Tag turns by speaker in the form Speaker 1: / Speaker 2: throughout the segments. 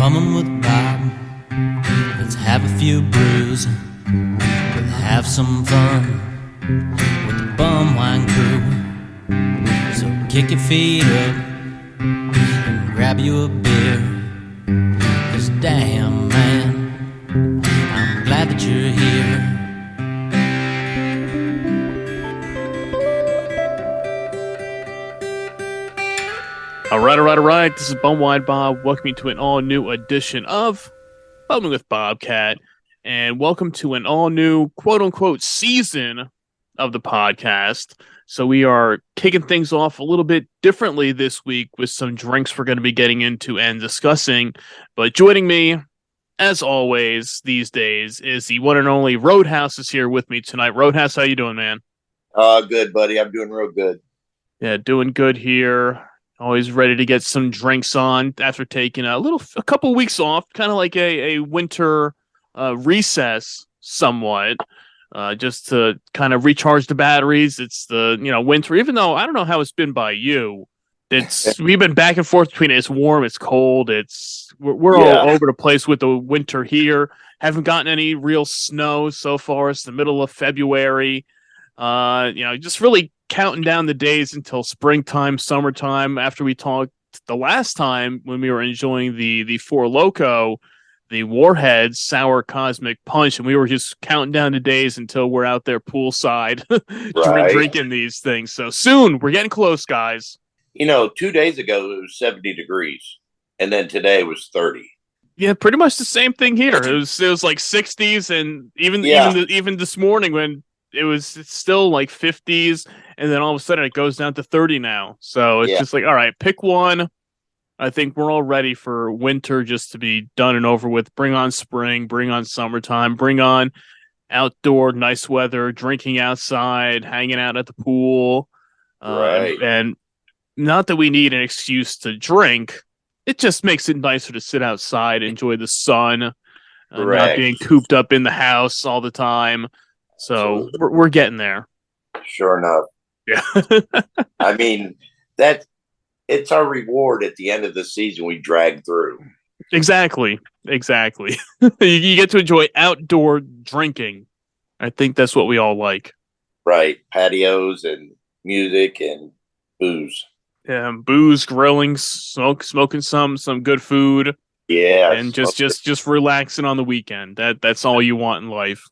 Speaker 1: Bumming with Bob. Let's have a few brews. We'll have some fun with the bum wine crew. So kick your feet up and grab you a beer. 'Cause damn, man, I'm glad that you're here.
Speaker 2: All right. This is Bum Wine Bob. Welcome you to an all-new edition of Bumming with Bobcat. And welcome to an all-new, quote-unquote, season of the podcast. So we are kicking things off a little bit differently this week with some drinks we're going to be getting into and discussing. But joining me, as always, these days, is the one and only Roadhouse is here with me tonight. Roadhouse, how you doing, man?
Speaker 3: Good, buddy. I'm doing real good.
Speaker 2: Yeah, doing good here. Always ready to get some drinks on after taking a couple weeks off, kind of like a winter recess somewhat, just to kind of recharge the batteries. It's the winter, even though I don't know how it's been by you. We've been back and forth between it's warm, it's cold, we're all over the place with the winter here. Haven't gotten any real snow so far. It's the middle of February. Just really counting down the days until springtime, summertime. After we talked the last time when we were enjoying the Four Loko, the Warhead Sour Cosmic Punch, and we were just counting down the days until we're out there poolside drinking these things. So soon, we're getting close, guys.
Speaker 3: 2 days ago it was 70 degrees, and then today was 30.
Speaker 2: Yeah, pretty much the same thing here. It was like 60s, and even this morning when it's still like 50s, and then all of a sudden it goes down to 30 now. So it's just like, all right, pick one. I think we're all ready for winter just to be done and over with. Bring on spring, bring on summertime, bring on outdoor nice weather, drinking outside, hanging out at the pool. And not that we need an excuse to drink. It just makes it nicer to sit outside, enjoy the sun, not being cooped up in the house all the time. So we're getting there.
Speaker 3: Sure enough.
Speaker 2: Yeah.
Speaker 3: I mean, it's our reward at the end of the season we drag through.
Speaker 2: Exactly. You get to enjoy outdoor drinking. I think that's what we all like.
Speaker 3: Right. Patios and music and booze.
Speaker 2: Yeah, booze, grilling, smoking some good food.
Speaker 3: Yeah.
Speaker 2: And just relaxing on the weekend. That's all you want in life.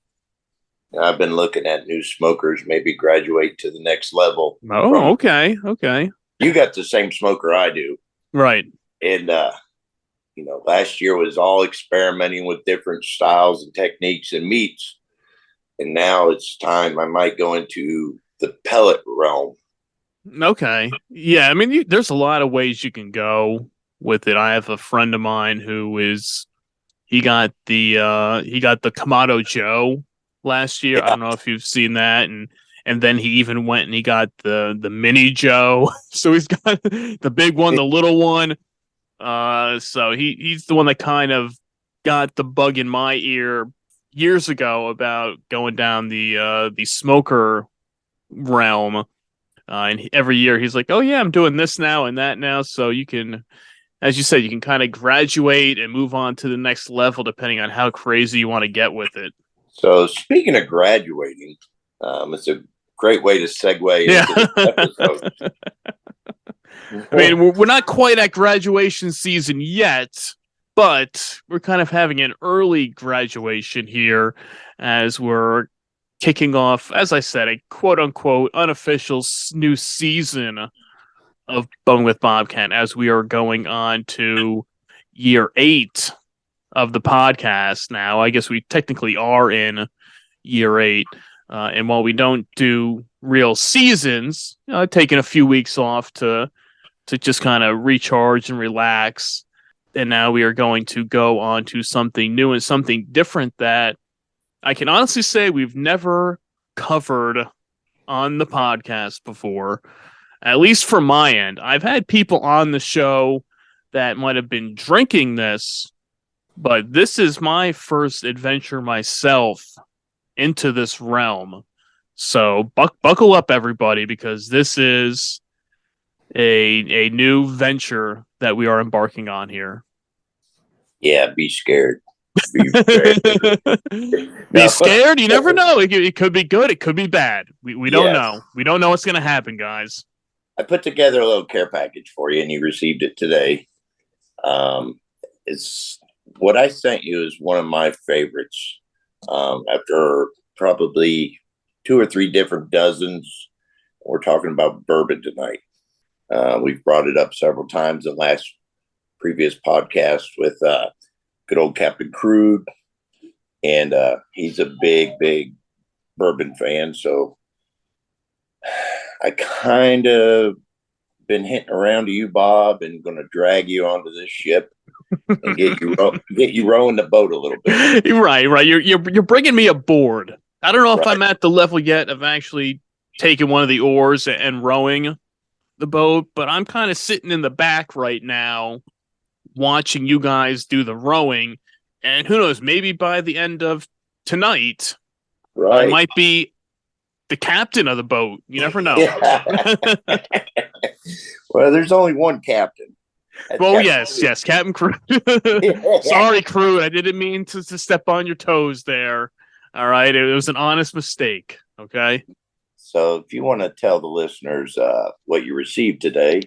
Speaker 3: I've been looking at new smokers, maybe graduate to the next level.
Speaker 2: Oh, okay.
Speaker 3: You got the same smoker I do.
Speaker 2: Right.
Speaker 3: And, last year was all experimenting with different styles and techniques and meats. And now it's time I might go into the pellet realm.
Speaker 2: Okay. Yeah, I mean, there's a lot of ways you can go with it. I have a friend of mine he got the Kamado Joe last year. Yeah. I don't know if you've seen that, and then he even went and he got the mini Joe. So he's got the big one, the little one. So he's the one that kind of got the bug in my ear years ago about going down the smoker realm. And every year he's like, "Oh yeah, I'm doing this now and that now." So you can, as you said, you can kind of graduate and move on to the next level depending on how crazy you want to get with it.
Speaker 3: So speaking of graduating, it's a great way to segue into the episode.
Speaker 2: I mean, we're not quite at graduation season yet, but we're kind of having an early graduation here as we're kicking off, as I said, a quote-unquote unofficial new season of Bumming with Bobcat as we are going on to year 8 of the podcast now. I guess we technically are in year 8. And while we don't do real seasons, taking a few weeks off to just kind of recharge and relax. And now we are going to go on to something new and something different that I can honestly say we've never covered on the podcast before, at least from my end. I've had people on the show that might have been drinking this, but this is my first adventure myself into this realm. So buckle up, everybody, because this is a new venture that we are embarking on here.
Speaker 3: Yeah, be scared. Be scared.
Speaker 2: Be scared. You never know. It could be good. It could be bad. We don't know. We don't know what's going to happen, guys.
Speaker 3: I put together a little care package for you, and you received it today. It's what I sent you is one of my favorites. After probably 2 or 3 different dozens, we're talking about bourbon tonight. We've brought it up several times in previous podcast with good old Captain Crude, and he's a big bourbon fan. So I kind of been hinting around to you, Bob, and going to drag you onto this ship and get you rowing the boat a little bit.
Speaker 2: Right. You're bringing me aboard. I don't know if I'm at the level yet of actually taking one of the oars and rowing the boat, but I'm kind of sitting in the back right now, watching you guys do the rowing, and who knows, maybe by the end of tonight, I might be the captain of the boat. You never know.
Speaker 3: Well, there's only one captain.
Speaker 2: Yes, Captain Crew. Sorry, Crew. I didn't mean to step on your toes there. All right, it was an honest mistake. Okay.
Speaker 3: So, if you want to tell the listeners what you received today.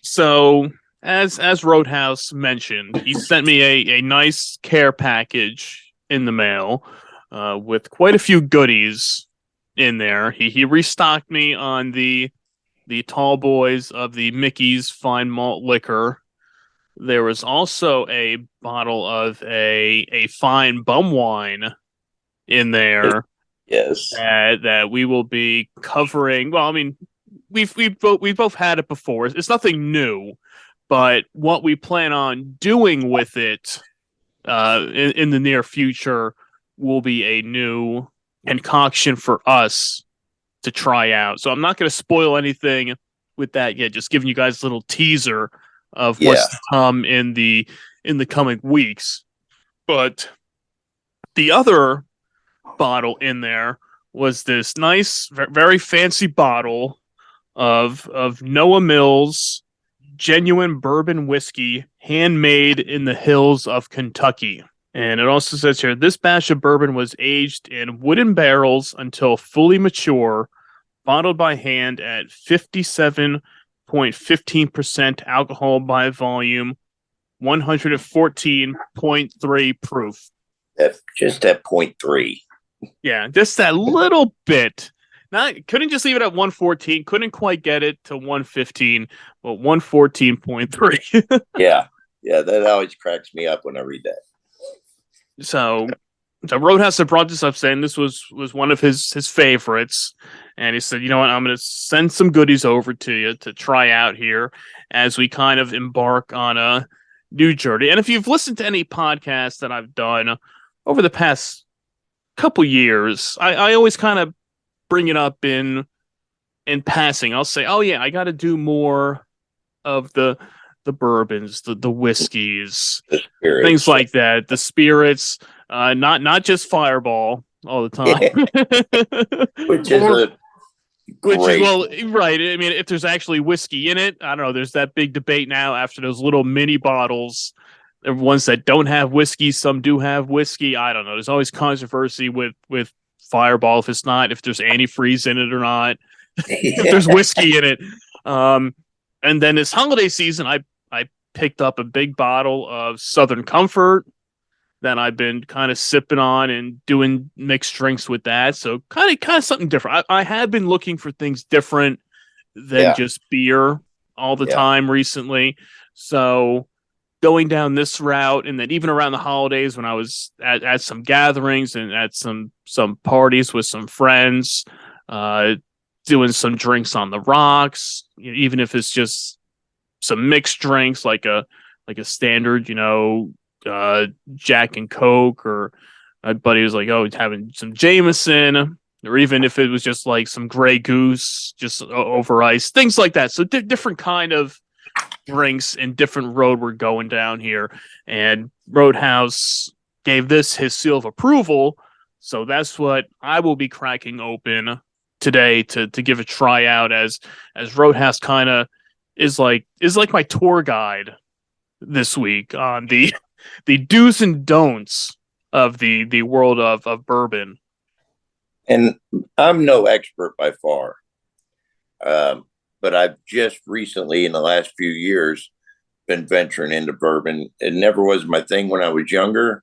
Speaker 2: So, as Roadhouse mentioned, he sent me a nice care package in the mail with quite a few goodies in there. He restocked me on the tall boys of the Mickey's Fine Malt Liquor. There was also a bottle of a fine bum wine in there.
Speaker 3: Yes.
Speaker 2: That we will be covering. Well, I mean, we've both had it before. It's nothing new, but what we plan on doing with it in the near future will be a new concoction for us to try out. So I'm not going to spoil anything with that yet. Just giving you guys a little teaser of what's to come in the coming weeks. But the other bottle in there was this nice, very fancy bottle of Noah Mills genuine bourbon whiskey, handmade in the hills of Kentucky. And it also says here, this batch of bourbon was aged in wooden barrels until fully mature, bottled by hand at 57.15% alcohol by volume, 114.3 proof.
Speaker 3: Just at 0.3.
Speaker 2: Yeah, just that little bit. Couldn't just leave it at 114. Couldn't quite get it to 115, but 114.3.
Speaker 3: Yeah, that always cracks me up when I read that.
Speaker 2: So Roadhouse had brought this up, saying this was one of his favorites, and he said, "You know what? I'm going to send some goodies over to you to try out here as we kind of embark on a new journey." And if you've listened to any podcasts that I've done over the past couple years, I always kind of bring it up in passing. I'll say, "Oh yeah, I got to do more of the bourbons, the whiskeys, things like that, the spirits, not just Fireball all the time."
Speaker 3: Which is
Speaker 2: right. I mean, if there's actually whiskey in it, I don't know. There's that big debate now after those little mini bottles. There are ones that don't have whiskey, some do have whiskey. I don't know. There's always controversy with Fireball if there's antifreeze in it or not. If there's whiskey in it. And then this holiday season, I picked up a big bottle of Southern Comfort that I've been kind of sipping on and doing mixed drinks with that. So kind of something different. I have been looking for things different than just beer all the time recently. So going down this route, and then even around the holidays when I was at some gatherings and at some parties with some friends, doing some drinks on the rocks, even if it's just some mixed drinks like a standard, Jack and Coke, or my buddy was like, "Oh, having some Jameson," or even if it was just like some Grey Goose, just over ice, things like that. So different kind of drinks and different road we're going down here. And Roadhouse gave this his seal of approval, so that's what I will be cracking open today to give a try out, as Roadhouse kind of is like my tour guide this week on the the do's and don'ts of the world of bourbon.
Speaker 3: And I'm no expert by far, but I've just recently, in the last few years, been venturing into bourbon. It never was my thing when I was younger,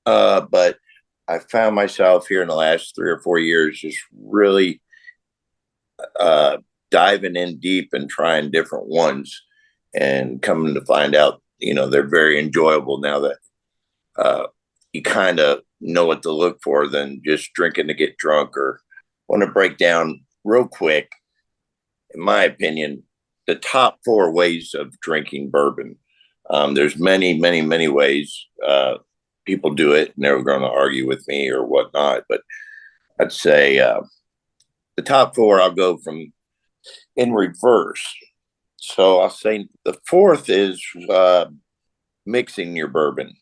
Speaker 3: but I found myself here in the last 3 or 4 years just really diving in deep and trying different ones, and coming to find out, they're very enjoyable now that you kind of know what to look for than just drinking to get drunk. Or want to break down real quick, in my opinion, the top 4 ways of drinking bourbon. There's many, many, many ways people do it, and they're going to argue with me or whatnot. But I'd say the top 4, I'll go from in reverse. So I'll say the 4th is mixing your bourbon,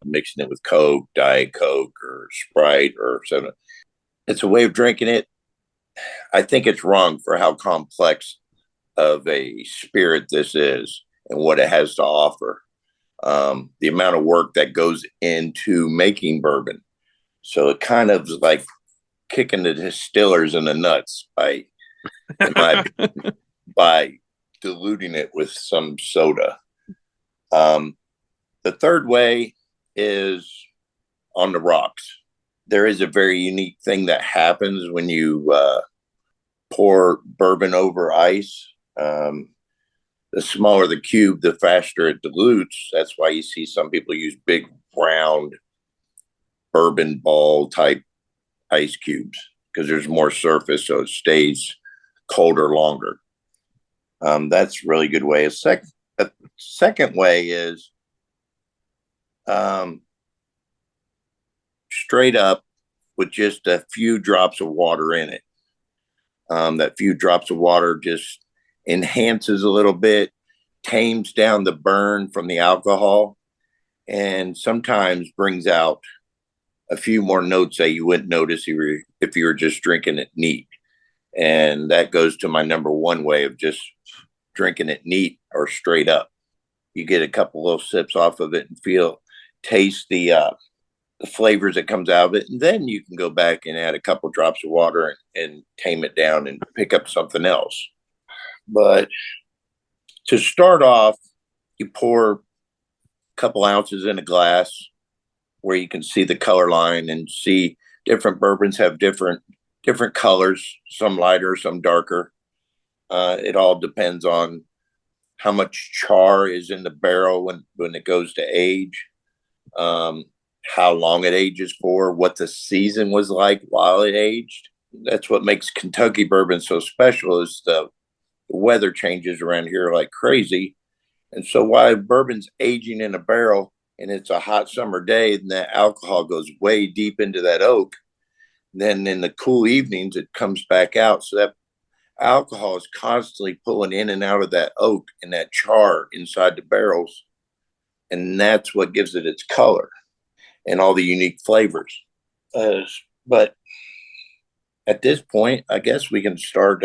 Speaker 3: mixing it with Coke, Diet Coke, or Sprite, or soda. It's a way of drinking it. I think it's wrong for how complex of a spirit this is and what it has to offer. The amount of work that goes into making bourbon. So it kind of is like kicking the distillers in the nuts by diluting it with some soda. The 3rd way is on the rocks. There is a very unique thing that happens when you pour bourbon over ice. The smaller the cube, the faster it dilutes. That's why you see some people use big round bourbon ball type ice cubes, because there's more surface, so it stays colder longer. That's a really good way. A second way is straight up with just a few drops of water in it. That few drops of water just enhances a little bit, tames down the burn from the alcohol, and sometimes brings out a few more notes that you wouldn't notice if you were just drinking it neat. And that goes to my number 1 way of just drinking it neat or straight up. You get a couple little sips off of it and taste the flavors that comes out of it, and then you can go back and add a couple drops of water and tame it down and pick up something else. But to start off, you pour a couple ounces in a glass where you can see the color line and see different bourbons have different colors, some lighter, some darker. It all depends on how much char is in the barrel when it goes to age, how long it ages for, what the season was like while it aged. That's what makes Kentucky bourbon so special, is the weather changes around here like crazy. And so while bourbon's aging in a barrel and it's a hot summer day, and that alcohol goes way deep into that oak, then in the cool evenings it comes back out. So that alcohol is constantly pulling in and out of that oak and that char inside the barrels. And that's what gives it its color and all the unique flavors. But at this point, I guess we can start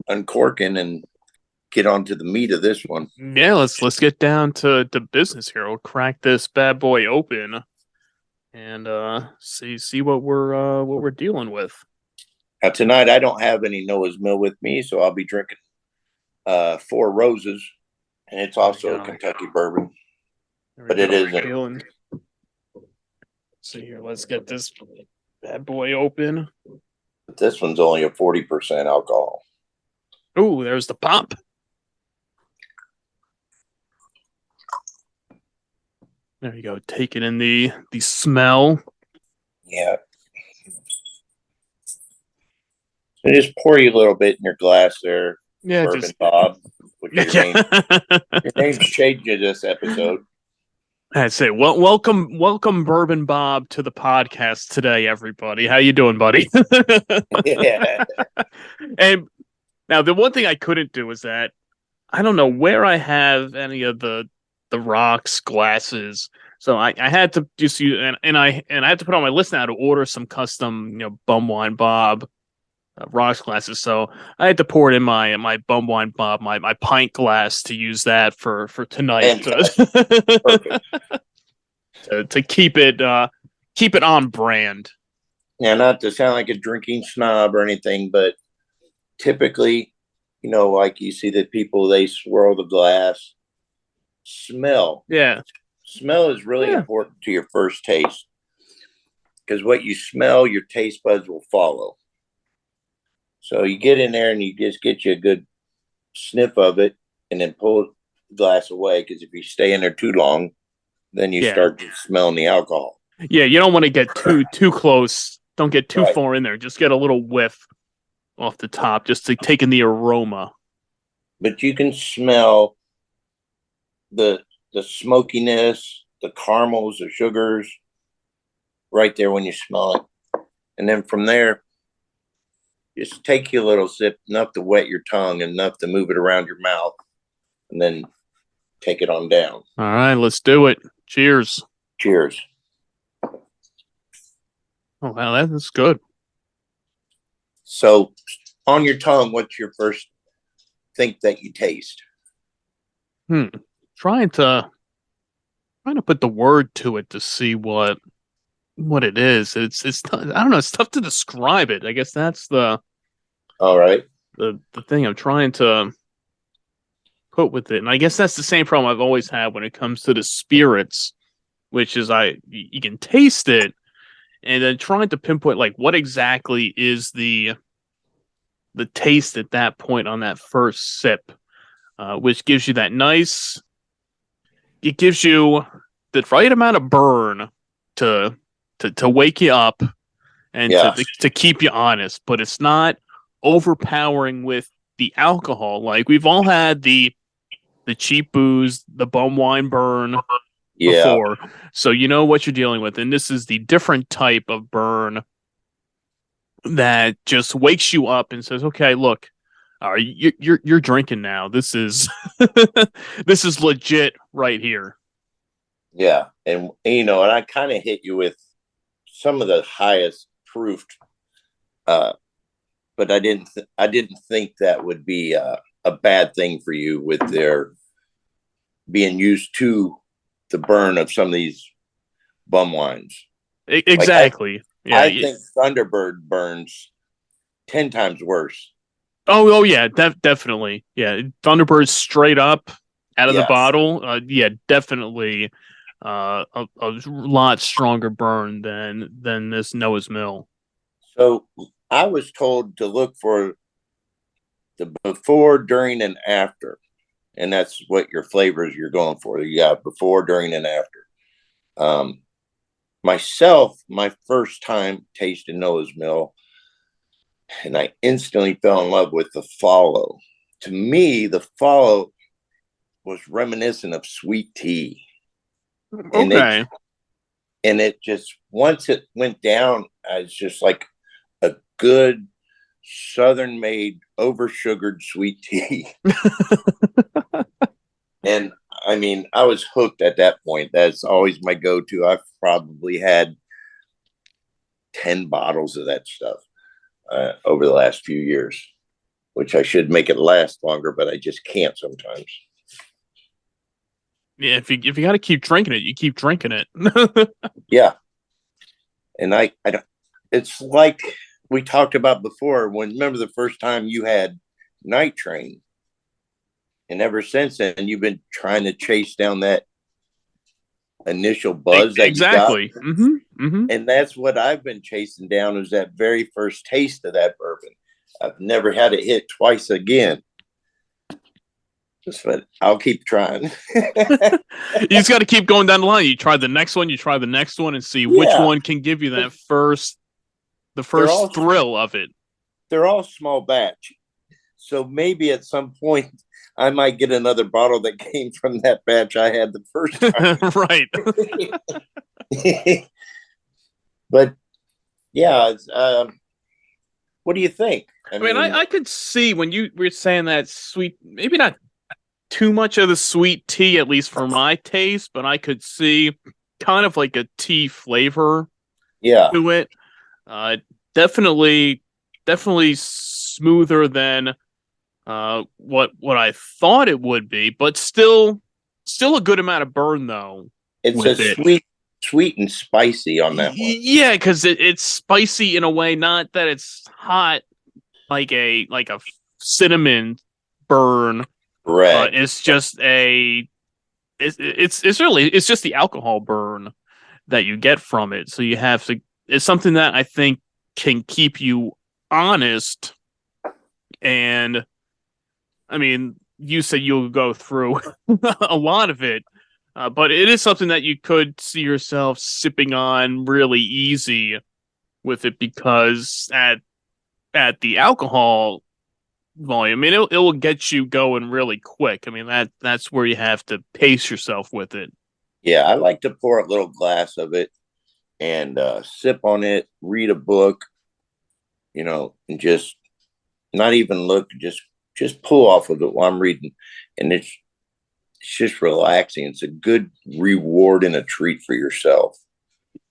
Speaker 3: uncorking and get on to the meat of this one.
Speaker 2: Yeah, let's get down to business here. We'll crack this bad boy open and see what we're dealing with.
Speaker 3: Now tonight I don't have any Noah's Mill with me, so I'll be drinking 4 Roses, and it's also a Kentucky bourbon, but it isn't.
Speaker 2: See here, let's get this bad boy open.
Speaker 3: But this one's only a 40% alcohol.
Speaker 2: Ooh, there's the pop. There you go. Take it in the smell.
Speaker 3: Yeah. So just pour you a little bit in your glass there.
Speaker 2: Yeah,
Speaker 3: Bourbon Bob. Your name's changed in this episode.
Speaker 2: I'd say, welcome, Bourbon Bob, to the podcast today, everybody. How you doing, buddy?
Speaker 3: Yeah.
Speaker 2: And now the one thing I couldn't do is that I don't know where I have any of the rocks glasses, so I had to just use and I had to put on my list now to order some custom Bum Wine Bob rocks glasses. So I had to pour it in my Bum Wine Bob, my pint glass, to use that for tonight
Speaker 3: Perfect.
Speaker 2: to keep it on brand.
Speaker 3: Now, not to sound like a drinking snob or anything, but typically, like you see that people, they swirl the glass. Smell.
Speaker 2: Yeah.
Speaker 3: Smell is really important to your first taste, because what you smell, your taste buds will follow. So you get in there and you just get you a good sniff of it and then pull the glass away, because if you stay in there too long, then you start smelling the alcohol.
Speaker 2: Yeah, you don't want to get too close. Don't get too far in there. Just get a little whiff off the top, just to take in the aroma.
Speaker 3: But you can smell the smokiness, the caramels, the sugars, right there when you smell it. And then from there, just take you a little sip, enough to wet your tongue, enough to move it around your mouth, and then take it on down.
Speaker 2: All right, let's do it. Cheers.
Speaker 3: Cheers.
Speaker 2: Oh, wow, that's good.
Speaker 3: So, on your tongue, what's your first thing that you taste?
Speaker 2: Trying to put the word to it to see what it is. It's I don't know. It's tough to describe it. I guess that's the thing I'm trying to put with it. And I guess that's the same problem I've always had when it comes to the spirits, which is you can taste it, and then trying to pinpoint like what exactly is the taste at that point on that first sip, which gives you that nice. It gives you the right amount of burn to wake you up and to keep you honest, but it's not overpowering with the alcohol. Like we've all had the cheap booze, the bum wine burn before, so you know what you're dealing with, and this is the different type of burn that just wakes you up and says, "Okay, look, you're drinking now. This is this is legit right here."
Speaker 3: Yeah, and and I kind of hit you with some of the highest proof, but I didn't think that would be a bad thing for you with their being used to the burn of some of these bum wines.
Speaker 2: Exactly.
Speaker 3: I think Thunderbird burns 10 times worse.
Speaker 2: Oh yeah, definitely. Yeah, Thunderbird's straight up out of the bottle. Definitely. A lot stronger burn than this Noah's Mill. So
Speaker 3: I was told to look for the before, during, and after, and that's what your flavors you're going for. You got before, during, and after. Myself, my first time tasting Noah's Mill, and I instantly fell in love with the follow. To me, the follow was reminiscent of sweet tea.
Speaker 2: Okay.
Speaker 3: And it just, once it went down, it's just like a good Southern made over sugared sweet tea. And I mean, I was hooked at that point. That's always my go-to. I've probably had 10 bottles of that stuff over the last few years, which I should make it last longer, but I just can't sometimes.
Speaker 2: Yeah, if you got to keep drinking it, you keep drinking it.
Speaker 3: Yeah. And I don't, it's like we talked about before, remember the first time you had Night Train, and ever since then you've been trying to chase down that initial buzz that
Speaker 2: exactly.
Speaker 3: You got.
Speaker 2: Mm-hmm. Mm-hmm.
Speaker 3: And that's what I've been chasing down, is that very first taste of that bourbon. I've never had it hit twice again. But I'll keep trying.
Speaker 2: You just got to keep going down the line. You try the next one, and see which one can give you that first thrill of it.
Speaker 3: They're all small batch. So maybe at some point I might get another bottle that came from that batch I had the first time.
Speaker 2: Right.
Speaker 3: But yeah, what do you think?
Speaker 2: I mean, I could see when you were saying that sweet, maybe not too much of the sweet tea, at least for my taste, but I could see kind of like a tea flavor to it. Definitely definitely smoother than what I thought it would be, but still a good amount of burn though
Speaker 3: It's a
Speaker 2: with it.
Speaker 3: sweet and spicy on that one.
Speaker 2: Yeah, because it's spicy in a way, not that it's hot like a cinnamon burn, but
Speaker 3: Correct.
Speaker 2: it's just it's just the alcohol burn that you get from it. So you have to. It's something that I think can keep you honest. And I mean, you said you'll go through a lot of it, but it is something that you could see yourself sipping on really easy with it because at the alcohol volume, I mean, it will get you going really quick. I mean, that's where you have to pace yourself with it.
Speaker 3: Yeah, I like to pour a little glass of it and sip on it, read a book, and just not even look, just pull off of it while I'm reading, and it's just relaxing. It's a good reward and a treat for yourself.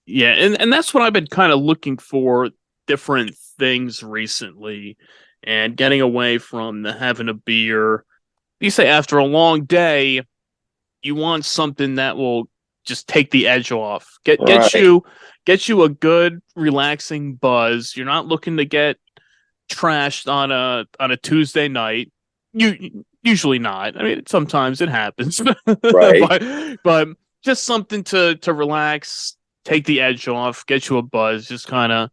Speaker 2: Yeah, and that's what I've been kind of looking for, different things recently, and getting away from the having a beer. You say after a long day, you want something that will just take the edge off. Get
Speaker 3: Right.
Speaker 2: get you a good relaxing buzz. You're not looking to get trashed on a Tuesday night. You usually not. I mean, sometimes it happens,
Speaker 3: Right.
Speaker 2: but just something to relax, take the edge off, get you a buzz, just kind of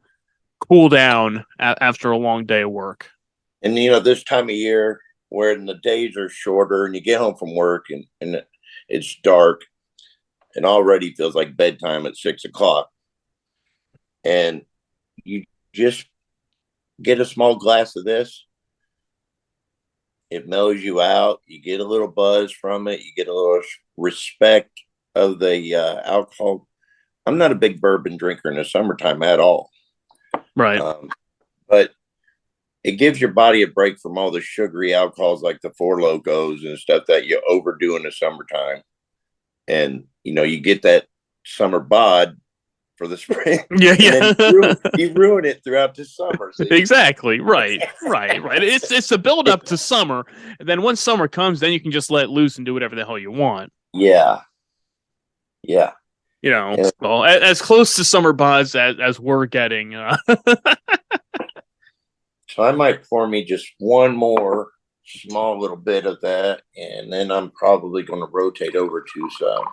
Speaker 2: cool down after a long day of work.
Speaker 3: And this time of year when the days are shorter and you get home from work and it's dark and already feels like bedtime at 6 o'clock, and you just get a small glass of this. It mellows you out. You get a little buzz from it. You get a little respect of the alcohol. I'm not a big bourbon drinker in the summertime at all.
Speaker 2: Right.
Speaker 3: But it gives your body a break from all the sugary alcohols like the Four Locos and stuff that you overdo in the summertime. And, you get that summer bod for the spring.
Speaker 2: Yeah, yeah.
Speaker 3: You ruin it throughout the summer. See?
Speaker 2: Exactly. Right. It's a build up to summer, and then once summer comes, then you can just let loose and do whatever the hell you want.
Speaker 3: Yeah. Yeah.
Speaker 2: Well, as close to summer buzz as we're getting.
Speaker 3: So I might pour me just one more small little bit of that, and then I'm probably going to rotate over to some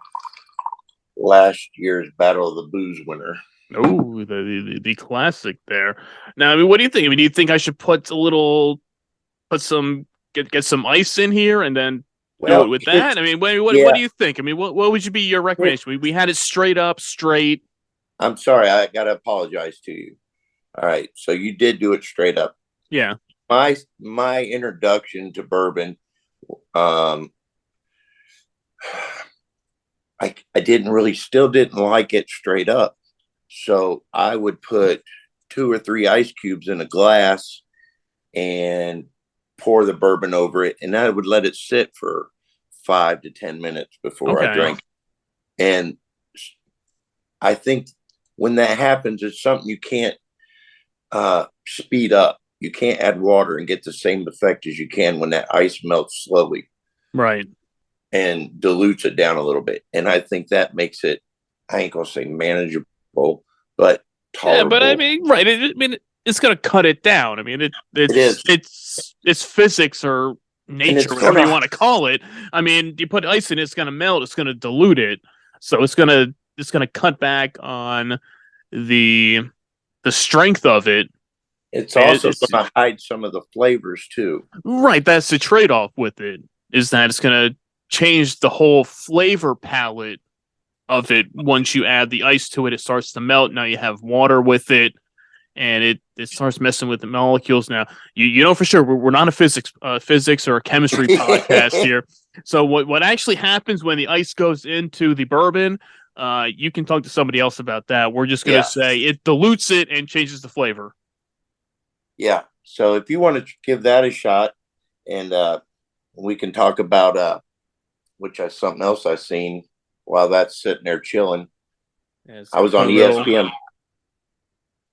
Speaker 3: last year's Battle of the Booze winner.
Speaker 2: Oh, the classic there. Now, I mean, what do you think? I mean, do you think I should get some ice in here and then do it with that? I mean, what do you think? I mean, what would be your recommendation? We had it straight up, straight.
Speaker 3: I'm sorry, I got to apologize to you. All right, so you did do it straight up.
Speaker 2: Yeah.
Speaker 3: My introduction to bourbon, I still didn't like it straight up. So I would put 2 or 3 ice cubes in a glass and pour the bourbon over it, and I would let it sit for 5 to 10 minutes before I drank. And I think when that happens, it's something you can't speed up. You can't add water and get the same effect as you can when that ice melts slowly.
Speaker 2: Right.
Speaker 3: And dilutes it down a little bit. And I think that makes it, I ain't going to say manageable, but tolerable.
Speaker 2: Yeah, but I mean, right. It's going to cut it down. I mean, it's physics or nature, whatever you want to call it. I mean, you put ice in it, it's going to melt. It's going to dilute it. So it's going to cut back on the strength of it.
Speaker 3: It's also going to hide some of the flavors too.
Speaker 2: Right. That's the trade-off with it, is that it's going to change the whole flavor palette of it. Once you add the ice to it, it starts to melt. Now you have water with it, and it starts messing with the molecules. Now you know for sure we're not a physics or a chemistry podcast here. So what actually happens when the ice goes into the bourbon? You can talk to somebody else about that. We're just going to say it dilutes it and changes the flavor.
Speaker 3: Yeah. So if you want to give that a shot, and we can talk about which is something else I've seen while that's sitting there chilling. I was on ESPN.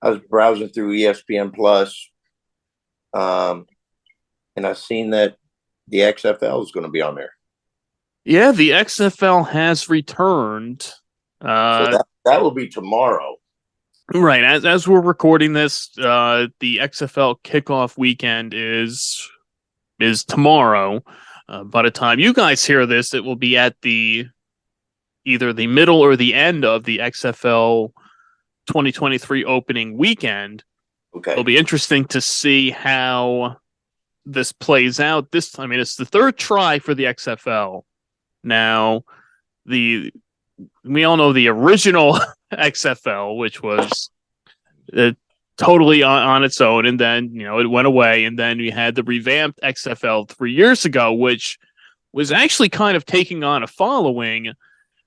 Speaker 3: I was browsing through ESPN Plus, And I've seen that the XFL is going to be on there.
Speaker 2: Yeah, the XFL has returned.
Speaker 3: So that will be tomorrow.
Speaker 2: Right. As we're recording this, the XFL kickoff weekend is tomorrow. By the time you guys hear this, it will be at either the middle or the end of the XFL 2023 opening weekend.
Speaker 3: Okay.
Speaker 2: It'll be interesting to see how this plays out. It's the third try for the XFL. Now, we all know the original XFL, which was totally on its own, and then it went away, and then we had the revamped XFL 3 years ago, which was actually kind of taking on a following,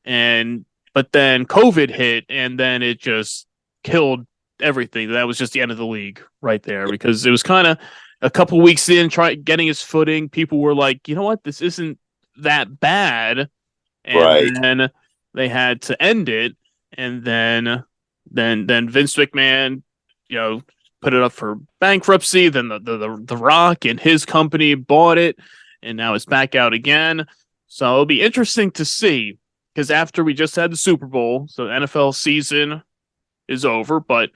Speaker 2: but then COVID hit, and then it just killed everything. That was just the end of the league right there, because it was kind of a couple weeks in, getting his footing. People were like, you know what, this isn't that bad, and then they had to end it, and then Vince McMahon, put it up for bankruptcy. Then the Rock and his company bought it, and now it's back out again. So it'll be interesting to see, because after we just had the Super Bowl, so the NFL season is over, but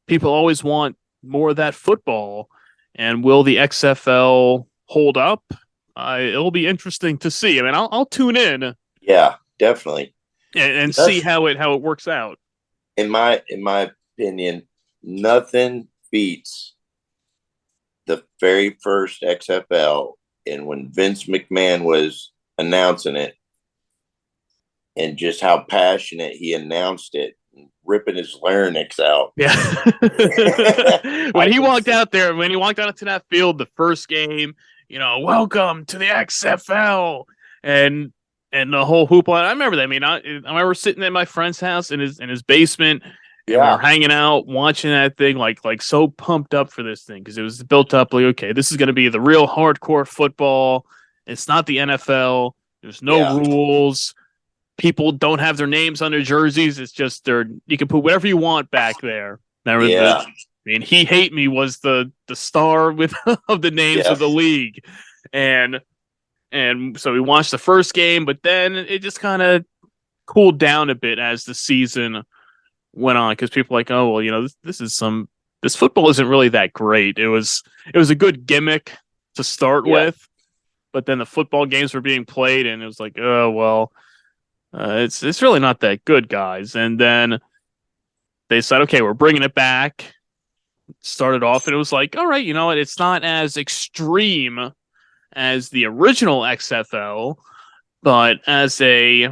Speaker 2: people always want more of that football. And will the XFL hold up? It'll be interesting to see. I mean, I'll tune in.
Speaker 3: Yeah, definitely.
Speaker 2: And see how it works out.
Speaker 3: In my opinion, nothing beats the very first XFL, and when Vince McMahon was announcing it, and just how passionate he announced it, ripping his larynx out.
Speaker 2: Yeah. when he walked out onto that field, the first game, welcome to the XFL, and the whole hoopla. I remember that. I mean, I remember sitting at my friend's house in his basement, and we were hanging out, watching that thing, like so pumped up for this thing, because it was built up like, okay, this is going to be the real hardcore football. It's not the NFL. There's no rules. People don't have their names on their jerseys. It's just you can put whatever you want back there. He Hate Me was the star of the names of the league. And so we watched the first game, but then it just kind of cooled down a bit as the season went on, because people were like, oh, well, this football isn't really that great. It was a good gimmick to start with, but then the football games were being played, and it was like, oh, well, it's really not that good, guys. And then they said, okay, we're bringing it back. Started off, and it was like, all right, it's not as extreme as the original XFL, but as a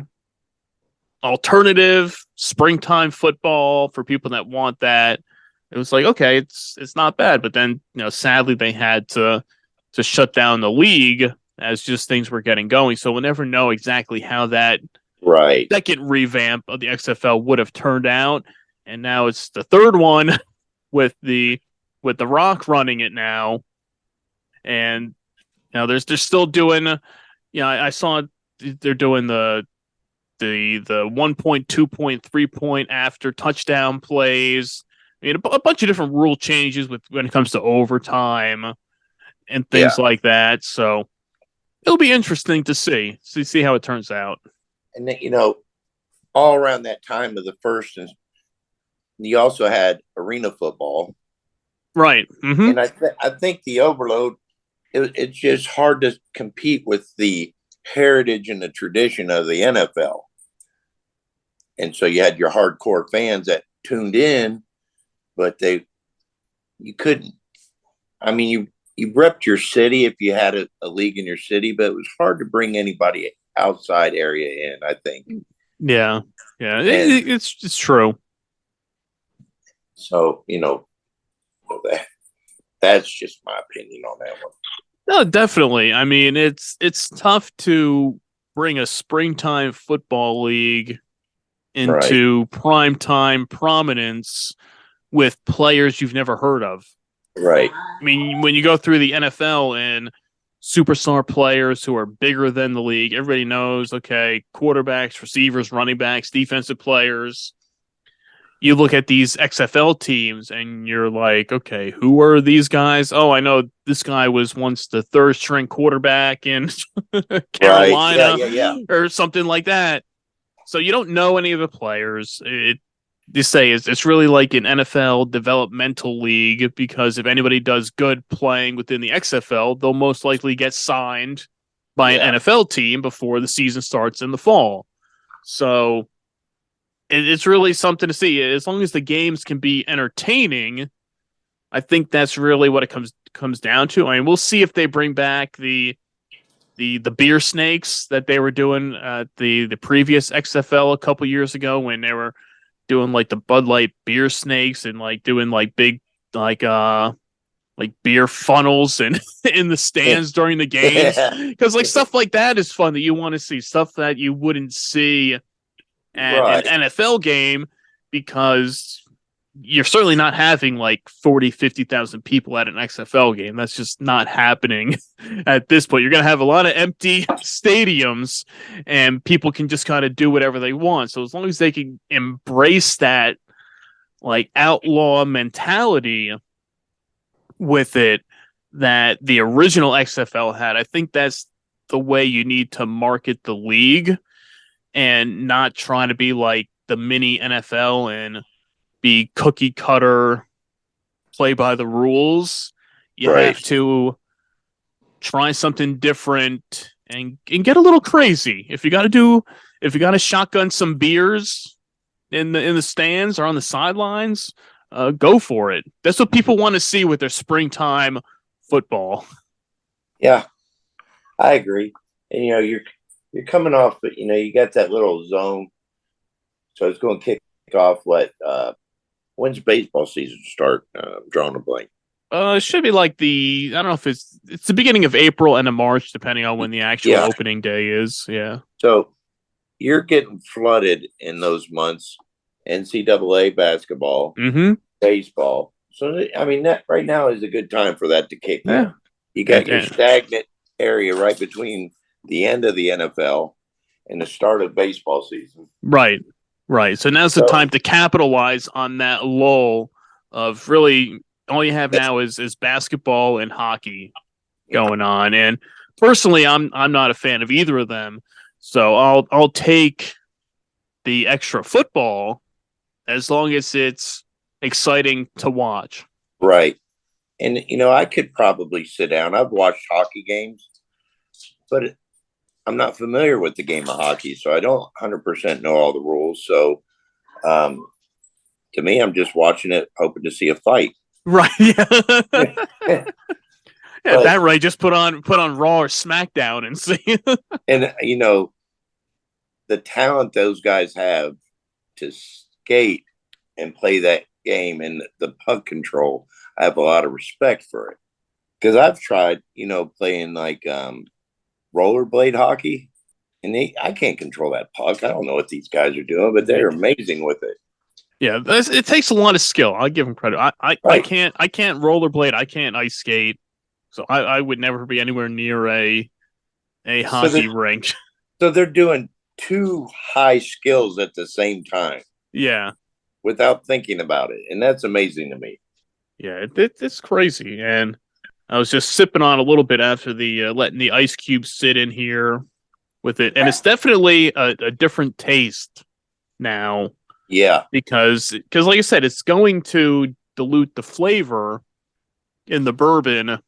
Speaker 2: alternative springtime football for people that want that, it was like, okay, it's not bad. But then, sadly, they had to shut down the league as just things were getting going. So we'll never know exactly how that second revamp of the XFL would have turned out. And now it's the third one with the Rock running it now, and they're still doing. I saw they're doing the 1 point, 2 point, 3 point after touchdown plays. I mean, a bunch of different rule changes when it comes to overtime and things like that. So it'll be interesting to see how it turns out.
Speaker 3: And then, all around that time of the first, and you also had arena football,
Speaker 2: right? Mm-hmm.
Speaker 3: And I think the overload, it's just hard to compete with the heritage and the tradition of the NFL. And so you had your hardcore fans that tuned in, but you couldn't. I mean, you repped your city if you had a league in your city, but it was hard to bring anybody outside area in, I think.
Speaker 2: Yeah. It's true.
Speaker 3: So, that's just my opinion on that one.
Speaker 2: No, definitely. I mean, it's tough to bring a springtime football league into primetime prominence with players you've never heard of.
Speaker 3: Right.
Speaker 2: I mean, when you go through the NFL and superstar players who are bigger than the league, everybody knows, okay, quarterbacks, receivers, running backs, defensive players. you look at these XFL teams and you're like, okay, who are these guys? Oh, I know this guy was once the third string quarterback in Carolina,
Speaker 3: Yeah.
Speaker 2: or something like that. So you don't know any of the players. You say it's really like an NFL developmental league, because if anybody does good playing within the XFL, they'll most likely get signed by an NFL team before the season starts in the fall. So it's really something to see. As long as the games can be entertaining, I think that's really what it comes down to. I mean, we'll see if they bring back the beer snakes that they were doing at the previous XFL a couple years ago, when they were doing like the Bud Light beer snakes and like doing like big like beer funnels and in the stands during the games, because like stuff like that is fun, that you want to see, stuff that you wouldn't see at an NFL game, because you're certainly not having like 40, 50,000 people at an XFL game. That's just not happening at this point. You're going to have a lot of empty stadiums, and people can just kind of do whatever they want. So as long as they can embrace that like outlaw mentality with it that the original XFL had, I think that's the way you need to market the league, and not trying to be like the mini NFL and be cookie cutter, play by the rules. You have to try something different and get a little crazy. If you got to shotgun some beers in the stands or on the sidelines, go for it. That's what people want to see with their springtime football. Yeah,
Speaker 3: I agree. And you're coming off, but you got that little zone, so it's going to kick off. When's baseball season start? I'm drawing a blank.
Speaker 2: It should be like I don't know if it's the beginning of April and of March, depending on when the actual opening day is. Yeah.
Speaker 3: So you're getting flooded in those months. NCAA basketball, baseball. So I mean, that right now is a good time for that to kick in. You got your stagnant area right between the end of the NFL and the start of baseball season.
Speaker 2: Right. So now's the time to capitalize on that lull of really all you have now is basketball and hockey going on. And personally, I'm not a fan of either of them. So I'll take the extra football as long as it's exciting to watch.
Speaker 3: Right. And I could probably sit down. I've watched hockey games, but I'm not familiar with the game of hockey, so I don't 100% know all the rules. So, to me, I'm just watching it, hoping to see a fight.
Speaker 2: Right. Yeah. That right. Just put on Raw or SmackDown and see.
Speaker 3: And the talent those guys have to skate and play that game, and the puck control, I have a lot of respect for it, because I've tried, playing like rollerblade hockey, and I can't control that puck. I don't know what these guys are doing, but they're amazing with it.
Speaker 2: Yeah, it takes a lot of skill. I'll give them credit. I can't rollerblade. I can't ice skate, so I would never be anywhere near a hockey rink. So
Speaker 3: they're doing two high skills at the same time.
Speaker 2: Yeah,
Speaker 3: without thinking about it, and that's amazing to me.
Speaker 2: Yeah, it's crazy. And I was just sipping on a little bit after the letting the ice cubes sit in here with it, and it's definitely a different taste now.
Speaker 3: Yeah,
Speaker 2: because like I said, it's going to dilute the flavor in the bourbon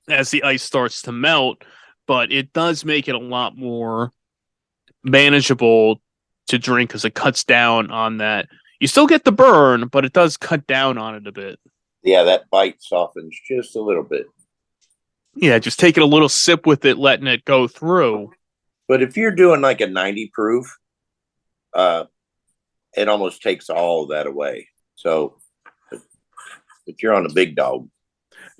Speaker 2: as the ice starts to melt, but it does make it a lot more manageable to drink because it cuts down on that. You still get the burn, but it does cut down on it a bit.
Speaker 3: Yeah, that bite softens just a little bit.
Speaker 2: Yeah, just taking a little sip with it, letting it go through.
Speaker 3: But if you're doing like a 90 proof, it almost takes all of that away. So if you're on a big dog.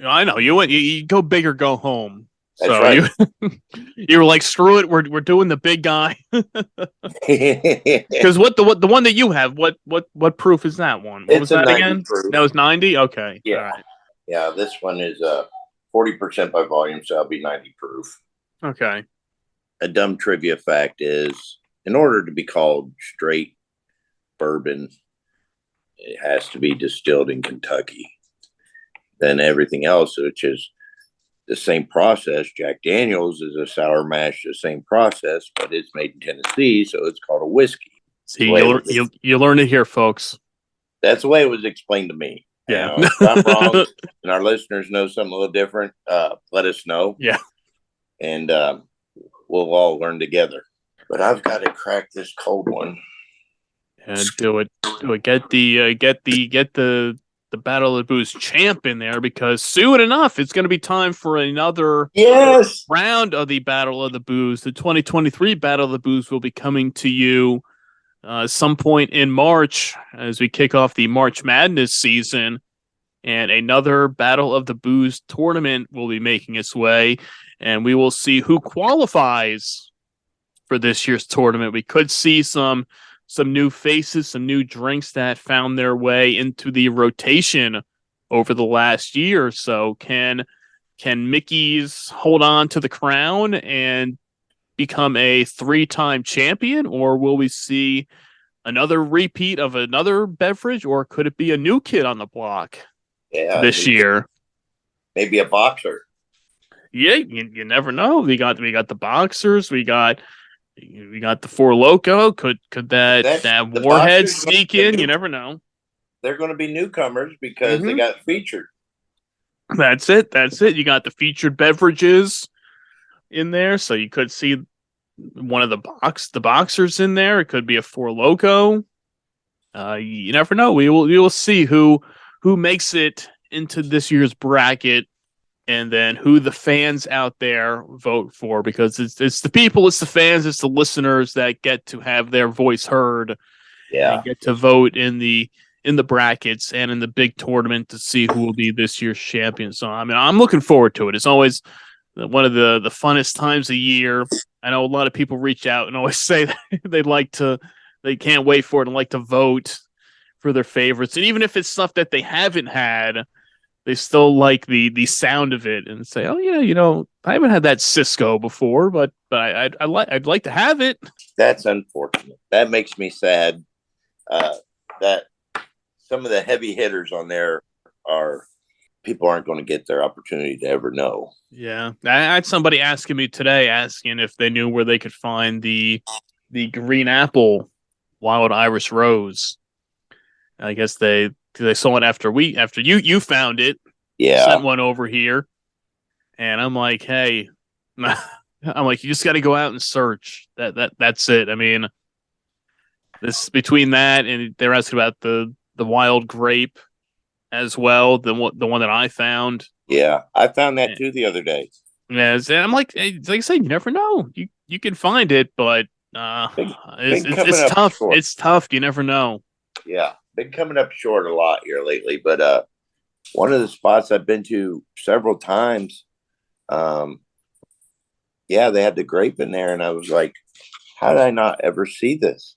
Speaker 2: I know. You go big or go home.
Speaker 3: That's
Speaker 2: so
Speaker 3: right.
Speaker 2: you were like, screw it, we're doing the big guy. Because the one that you have, what proof is that one? What was that again?
Speaker 3: Proof.
Speaker 2: That was 90? Okay.
Speaker 3: Yeah.
Speaker 2: All right.
Speaker 3: Yeah, this one is 40% by volume, so I'll be 90 proof.
Speaker 2: Okay.
Speaker 3: A dumb trivia fact is, in order to be called straight bourbon, it has to be distilled in Kentucky. Then everything else, which is the same process. Jack Daniels is a sour mash, the same process, but it's made in Tennessee, so it's called a whiskey.
Speaker 2: See, you learn it here, folks.
Speaker 3: That's the way it was explained to me.
Speaker 2: Yeah.
Speaker 3: If I'm wrong and our listeners know something a little different, let us know.
Speaker 2: Yeah.
Speaker 3: And we'll all learn together. But I've got to crack this cold one.
Speaker 2: And do it. Get the Battle of the Booze champ in there, because soon enough it's going to be time for another round of the Battle of the Booze. The 2023 Battle of the Booze will be coming to you some point in March as we kick off the March Madness season, and another Battle of the Booze tournament will be making its way, and we will see who qualifies for this year's tournament. We could see some new faces, some new drinks that found their way into the rotation over the last year. So can Mickey's hold on to the crown and become a 3-time champion, or will we see another repeat of another beverage, or could it be a new kid on the block this year?
Speaker 3: Maybe a boxer.
Speaker 2: Yeah, you never know. We got the boxers, we got the Four Loko. Could that Warhead sneak in? You never know.
Speaker 3: They're going to be newcomers because they got featured.
Speaker 2: That's it. You got the featured beverages in there, so you could see one of the boxers in there. It could be a Four Loko. You never know. We will see who makes it into this year's bracket, and then who the fans out there vote for, because it's the people, it's the fans, it's the listeners that get to have their voice heard.
Speaker 3: Yeah,
Speaker 2: and get to vote in the brackets and in the big tournament to see who will be this year's champion. So I mean, I'm looking forward to it. It's always one of the funnest times of year. I know a lot of people reach out and always say that they can't wait for it and like to vote for their favorites. And even if it's stuff that they haven't had, they still like the sound of it and say, "Oh yeah, I haven't had that Cisco before, but I'd like to have it."
Speaker 3: That's unfortunate. That makes me sad. That some of the heavy hitters on there people aren't going to get their opportunity to ever know.
Speaker 2: Yeah, I had somebody asking me today, asking if they knew where they could find the green apple wild Irish rose. I guess they saw it after you found it.
Speaker 3: Yeah,
Speaker 2: sent one over here, and I'm like, hey, you just got to go out and search. That's it. I mean, this between that and they're asking about the wild grape as well, the one that I found.
Speaker 3: Yeah, I found that too the other day.
Speaker 2: Yes, and I'm like I said, you never know. You can find it, but it's tough. Short. It's tough. You never know.
Speaker 3: Yeah, been coming up short a lot here lately, but one of the spots I've been to several times, they had the grape in there, and I was like, how did I not ever see this?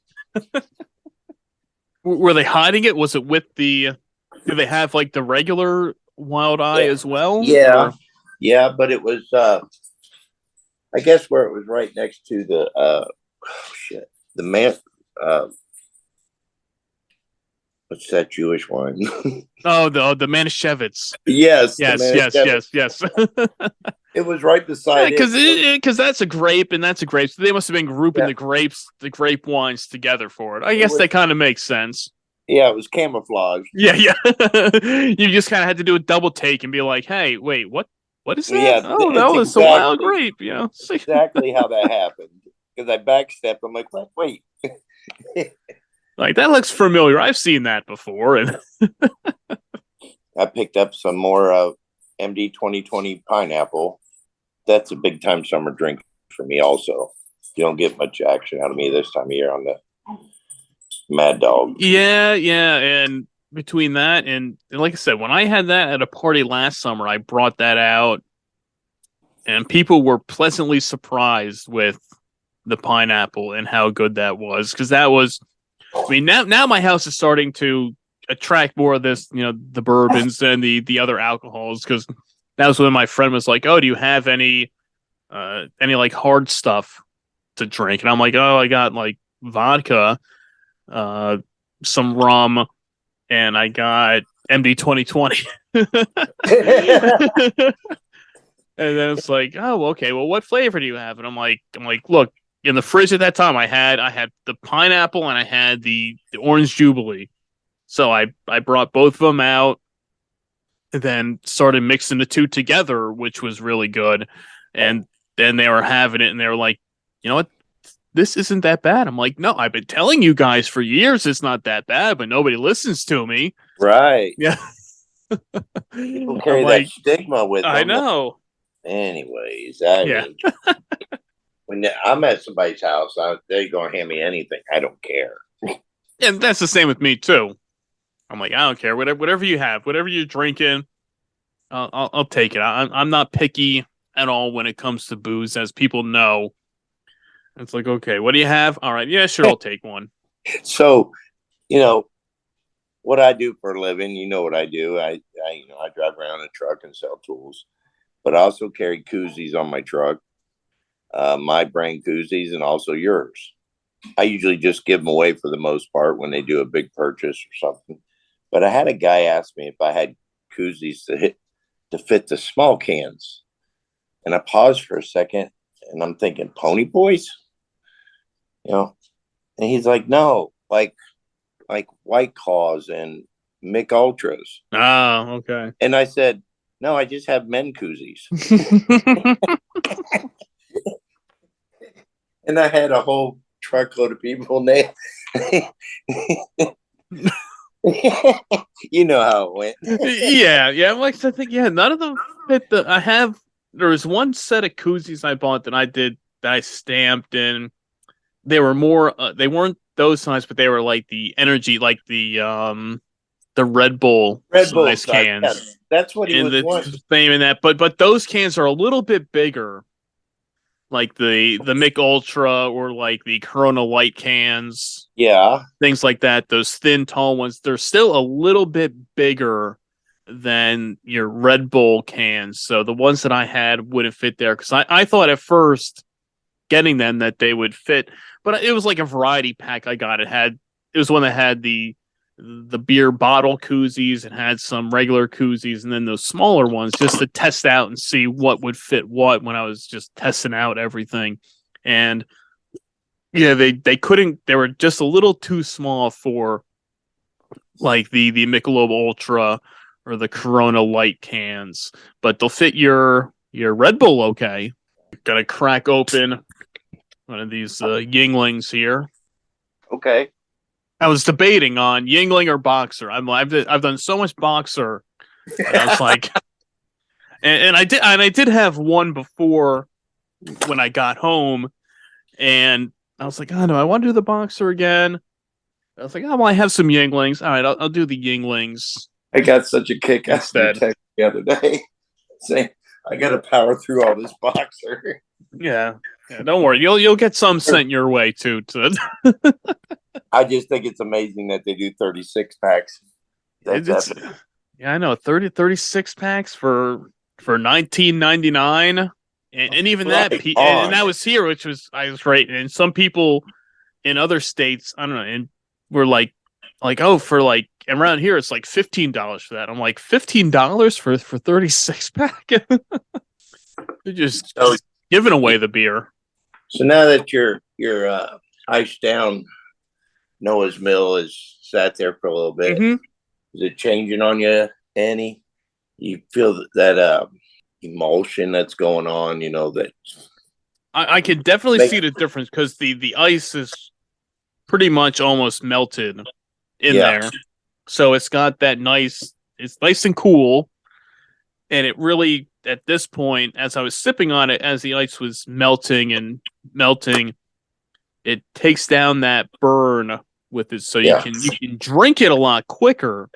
Speaker 2: Were they hiding it? Was it with the? Do they have like the regular wild eye as well?
Speaker 3: Yeah, yeah, but it was, I guess, where it was right next to the the man. What's that Jewish wine?
Speaker 2: Oh, the Manischewitz.
Speaker 3: Yes. It was right beside
Speaker 2: because that's a grape and that's a grape. So they must have been grouping the grape wines together for it. I guess that kind of makes sense.
Speaker 3: Yeah, it was camouflage.
Speaker 2: Yeah. You just kind of had to do a double take and be like, "Hey, wait, what is that?
Speaker 3: Yeah,
Speaker 2: no, it's a wild grape." Yeah,
Speaker 3: exactly how that happened. Because I backstepped. I'm like, wait.
Speaker 2: Like, that looks familiar. I've seen that before. And
Speaker 3: I picked up some more MD 2020 pineapple. That's a big time summer drink for me also. You don't get much action out of me this time of year on the Mad Dog.
Speaker 2: Yeah. And between that and like I said, when I had that at a party last summer, I brought that out. And people were pleasantly surprised with the pineapple and how good that was. Because that was... I mean, now my house is starting to attract more of this, the bourbons and the other alcohols, because that was when my friend was like, "Oh, do you have any like hard stuff to drink?" And I'm like, "Oh, I got like vodka, some rum, and I got MD 2020. And then it's like, oh, okay. Well, what flavor do you have? And I'm like, look, in the fridge at that time, I had the pineapple and I had the orange jubilee. So I brought both of them out, and then started mixing the two together, which was really good. And then they were having it, and they were like, you know what? This isn't that bad. I'm like, no, I've been telling you guys for years it's not that bad, but nobody listens to me.
Speaker 3: Right.
Speaker 2: Yeah.
Speaker 3: People carry
Speaker 2: like,
Speaker 3: that stigma with them.
Speaker 2: I know.
Speaker 3: Anyways,
Speaker 2: Yeah.
Speaker 3: when I'm at somebody's house, they're going to hand me anything. I don't care.
Speaker 2: And that's the same with me too. I'm like, I don't care. Whatever you have, whatever you're drinking, I'll take it. I'm not picky at all when it comes to booze, as people know. It's like, okay, what do you have? All right, yeah, sure, I'll take one.
Speaker 3: So, what I do for a living, you know what I do. I drive around in a truck and sell tools, but I also carry koozies on my truck, my brand koozies, and also yours. I usually just give them away for the most part when they do a big purchase or something. But I had a guy ask me if I had koozies to fit the small cans, and I paused for a second, and I'm thinking, Pony Boys, and he's like, no, like White Claws and Mick Ultras.
Speaker 2: Oh, okay.
Speaker 3: And I said, no, I just have men koozies. And I had a whole truckload of people, and they you know how it went.
Speaker 2: yeah. Like, I think, none of them fit there was one set of koozies I bought that I stamped in. They were more, they weren't those size, but they were like the energy, like the Red Bull size cans.
Speaker 3: Yeah, that's what he was wanting.
Speaker 2: Same in that, but those cans are a little bit bigger, like the Mick Ultra or like the Corona Light cans.
Speaker 3: Yeah,
Speaker 2: things like that. Those thin, tall ones, they're still a little bit bigger than your Red Bull cans. So the ones that I had wouldn't fit there, because I thought at first getting them that they would fit, but it was like a variety pack I got. It was one that had the beer bottle koozies and had some regular koozies, and then those smaller ones just to test out and see what would fit what when I was just testing out everything. And yeah, they couldn't, they were just a little too small for like the Michelob Ultra or the Corona Light cans, but they'll fit your Red Bull okay. Gonna crack open one of these Yuenglings here.
Speaker 3: Okay.
Speaker 2: I was debating on Yuengling or Boxer. I've done so much Boxer. And I was like, and I did have one before when I got home, and I was like, oh no, I want to do the Boxer again. I was like, oh well, I have some Yuenglings. All right, I'll do the Yuenglings.
Speaker 3: I got such a kick out of your text the other day saying I got to power through all this Boxer.
Speaker 2: Yeah, don't worry, you'll get some sent your way too.
Speaker 3: I just think it's amazing that they do 36 packs.
Speaker 2: Yeah, I know, 36 packs for $19.99, and even that, and that was here, I was right. And some people in other states, I don't know, and we're like, oh, for like around here, it's like $15 for that. I'm like, $15 for 36 pack? They're just giving away the beer.
Speaker 3: So now that you're iced down, Noah's Mill is sat there for a little bit.
Speaker 2: Mm-hmm.
Speaker 3: Is it changing on you, Annie? You feel that emulsion that's going on? That
Speaker 2: I can definitely see the difference, because the ice is pretty much almost melted in there. So it's got that it's nice and cool. And it really, at this point, as I was sipping on it, as the ice was melting, it takes down that burn with it. So you can drink it a lot quicker.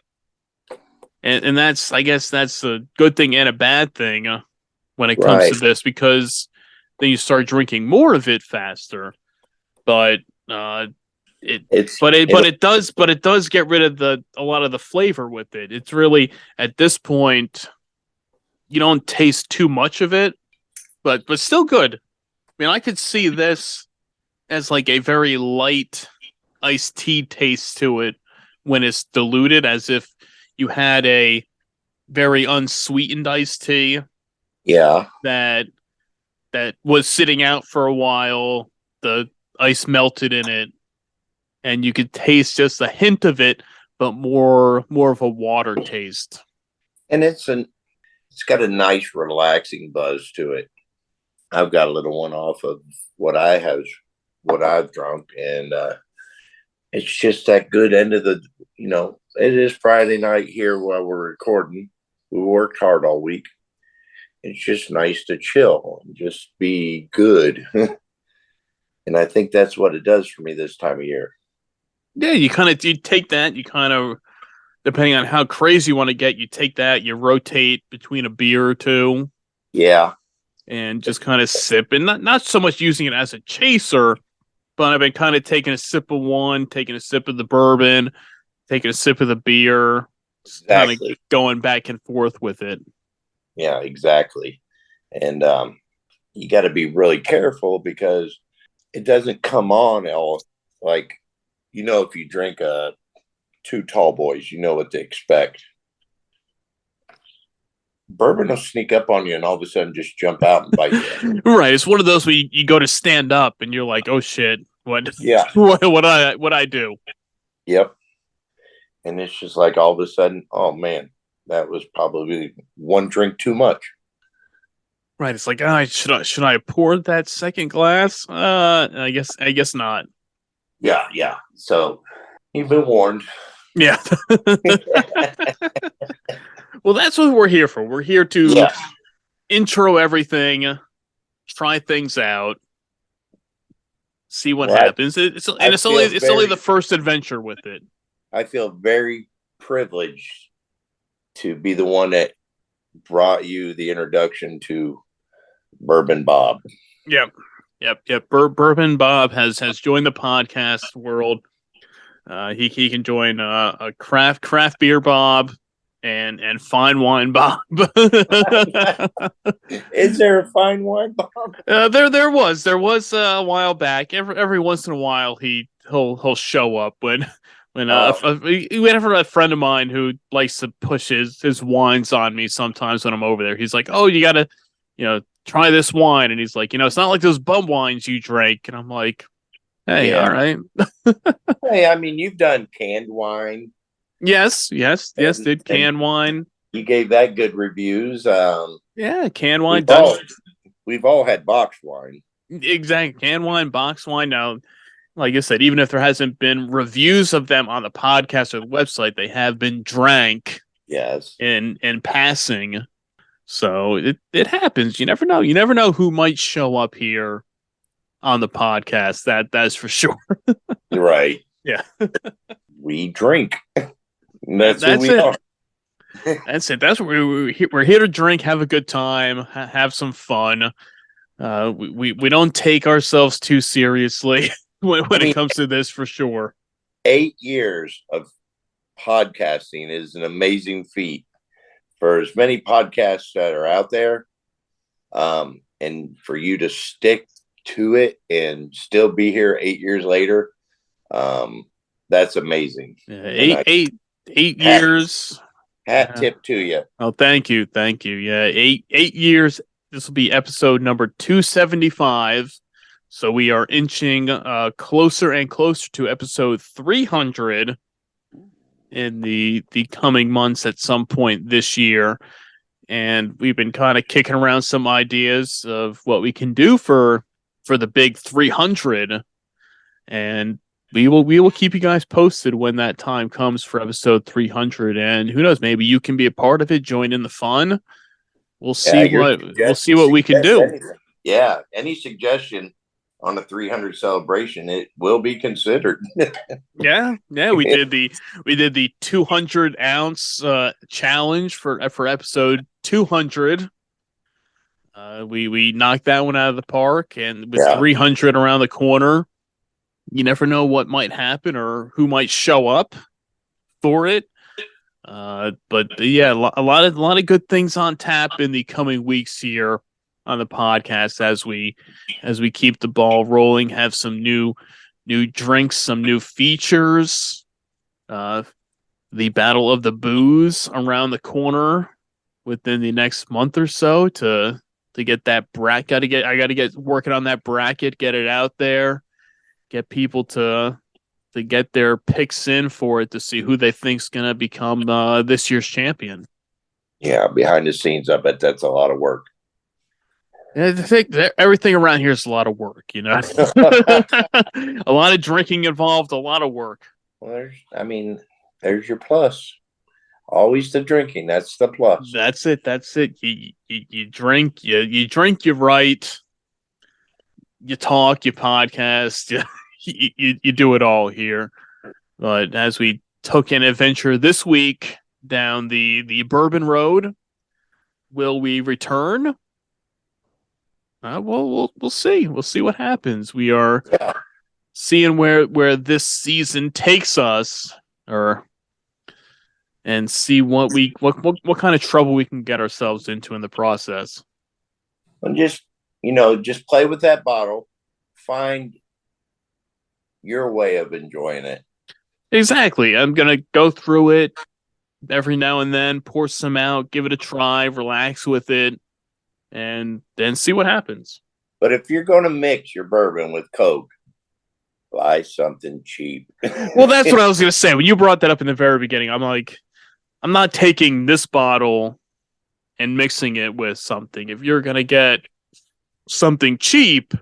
Speaker 2: And that's, I guess that's a good thing and a bad thing when it comes to this, because then you start drinking more of it faster. But it does get rid of a lot of the flavor with it. It's really, at this point, you don't taste too much of it, but still good. I mean, I could see this as like a very light iced tea taste to it, when it's diluted, as if you had a very unsweetened iced tea.
Speaker 3: Yeah.
Speaker 2: That was sitting out for a while. The ice melted in it, and you could taste just a hint of it, but more of a water taste.
Speaker 3: And it's got a nice relaxing buzz to it. I've got a little one off of what I've drunk, and it's just that good end of the, it is Friday night here while we're recording. We worked hard all week. It's just nice to chill and just be good. And I think that's what it does for me this time of year.
Speaker 2: Yeah, you take that, you kind of, depending on how crazy you want to get, you take that, you rotate between a beer or two.
Speaker 3: Yeah.
Speaker 2: And just kind of sip, and not so much using it as a chaser, but I've been kind of taking a sip of one, taking a sip of the bourbon, taking a sip of the beer,
Speaker 3: exactly.
Speaker 2: Kind of going back and forth with it.
Speaker 3: Yeah, exactly. And you got to be really careful because it doesn't come on all like, if you drink two tall boys, you know what to expect. Bourbon will sneak up on you and all of a sudden just jump out and bite you.
Speaker 2: Right. It's one of those where you go to stand up and you're like, oh shit, what?
Speaker 3: Yeah.
Speaker 2: what I do?
Speaker 3: Yep. And it's just like all of a sudden, oh man, that was probably one drink too much.
Speaker 2: Right. It's like, should I have poured that second glass? I guess not.
Speaker 3: Yeah. So you've been warned.
Speaker 2: Yeah. Well, that's what we're here for. We're here to intro everything, try things out, see what happens. It's only the first adventure with it.
Speaker 3: I feel very privileged to be the one that brought you the introduction to Bourbon Bob.
Speaker 2: Yep. Bourbon Bob has joined the podcast world. He can join a craft beer Bob and fine wine Bob.
Speaker 3: Is there a fine wine Bob?
Speaker 2: There was a while back. Every once in a while he'll show up when whenever a friend of mine who likes to push his wines on me sometimes when I'm over there. He's like, oh, you gotta try this wine, and he's like, it's not like those bum wines you drank, and I'm like, hey, all right.
Speaker 3: Hey, I mean, you've done canned wine.
Speaker 2: Yes, did canned wine.
Speaker 3: You gave that good reviews.
Speaker 2: Yeah, canned wine.
Speaker 3: We've all had boxed wine.
Speaker 2: Exactly, canned wine, boxed wine. Now, like I said, even if there hasn't been reviews of them on the podcast or the website, they have been drank.
Speaker 3: Yes.
Speaker 2: In passing. So it happens. You never know. You never know who might show up here on the podcast. That's for sure.
Speaker 3: Right.
Speaker 2: Yeah.
Speaker 3: We drink. That's who we
Speaker 2: it.
Speaker 3: are.
Speaker 2: That's it. That's what we're here to drink, have a good time, have some fun. We don't take ourselves too seriously when it comes to this, for sure.
Speaker 3: 8 years of podcasting is an amazing feat for as many podcasts that are out there. And for you to stick to it and still be here 8 years later, that's amazing.
Speaker 2: Yeah, eight years.
Speaker 3: Hat tip to you.
Speaker 2: Oh, thank you. Yeah, 8 years. This will be episode number 275. So we are inching closer and closer to episode 300 in the coming months at some point this year. And we've been kind of kicking around some ideas of what we can do for the big 300. And we will keep you guys posted when that time comes for episode 300. And who knows, maybe you can be a part of it, join in the fun. We'll see what we can do.
Speaker 3: Anything. Yeah, any suggestion on a 300 celebration, it will be considered.
Speaker 2: Yeah, we did the 200 ounce challenge for episode 200. We knocked that one out of the park, and with 300 around the corner, you never know what might happen or who might show up for it. But yeah, a lot of good things on tap in the coming weeks here on the podcast as we keep the ball rolling, have some new drinks, some new features, the Battle of the Booze around the corner within the next month or so to get that bracket. I got to get working on that bracket, get it out there, get people to get their picks in for it to see who they think's going to become this year's champion.
Speaker 3: Yeah, behind the scenes, I bet that's a lot of work.
Speaker 2: I think everything around here is a lot of work, a lot of drinking involved, a lot of work.
Speaker 3: Well, there's your plus. Always the drinking. That's the plus.
Speaker 2: That's it. You drink, you write, you talk, you podcast, you do it all here. But as we took an adventure this week down the Bourbon Road, will we return? We'll see. We'll see what happens. We are seeing where this season takes us, and see what kind of trouble we can get ourselves into in the process.
Speaker 3: And just play with that bottle, find your way of enjoying it.
Speaker 2: Exactly. I'm gonna go through it every now and then, pour some out, give it a try, relax with it, and then see what happens.
Speaker 3: But if you're going to mix your bourbon with Coke, buy something cheap.
Speaker 2: Well, that's what I was going to say. When you brought that up in the very beginning, I'm like, I'm not taking this bottle and mixing it with something. If you're going to get something cheap,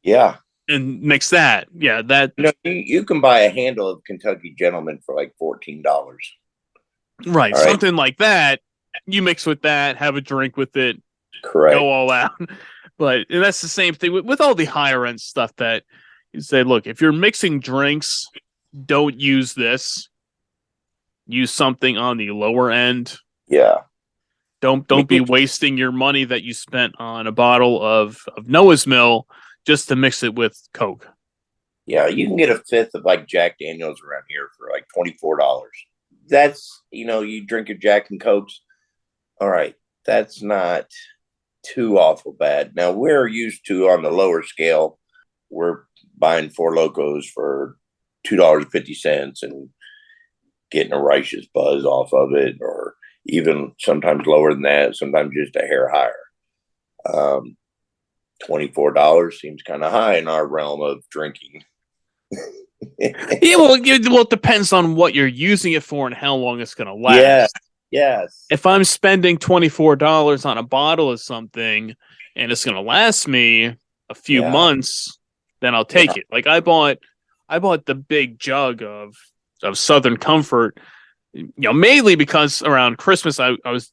Speaker 3: yeah,
Speaker 2: and mix that, that
Speaker 3: you can buy a handle of Kentucky Gentleman for like $14.
Speaker 2: Right, something like that. You mix with that, have a drink with it.
Speaker 3: Correct.
Speaker 2: Go all out. But that's the same thing with all the higher end stuff that you say, look, if you're mixing drinks, don't use this. Use something on the lower end.
Speaker 3: Yeah.
Speaker 2: Don't be wasting your money that you spent on a bottle of Noah's Mill just to mix it with Coke.
Speaker 3: Yeah, you can get a fifth of like Jack Daniels around here for like $24. That's, you drink your Jack and Cokes. All right. That's not too awful bad. Now we're used to, on the lower scale, we're buying Four Locos for $2.50 and getting a righteous buzz off of it, or even sometimes lower than that, sometimes just a hair higher. $24 seems kind of high in our realm of drinking.
Speaker 2: Well, it depends on what you're using it for and how long it's going to last.
Speaker 3: Yes.
Speaker 2: If I'm spending $24 on a bottle of something and it's going to last me a few months, then I'll take it. Like I bought the big jug of Southern Comfort, mainly because around Christmas I was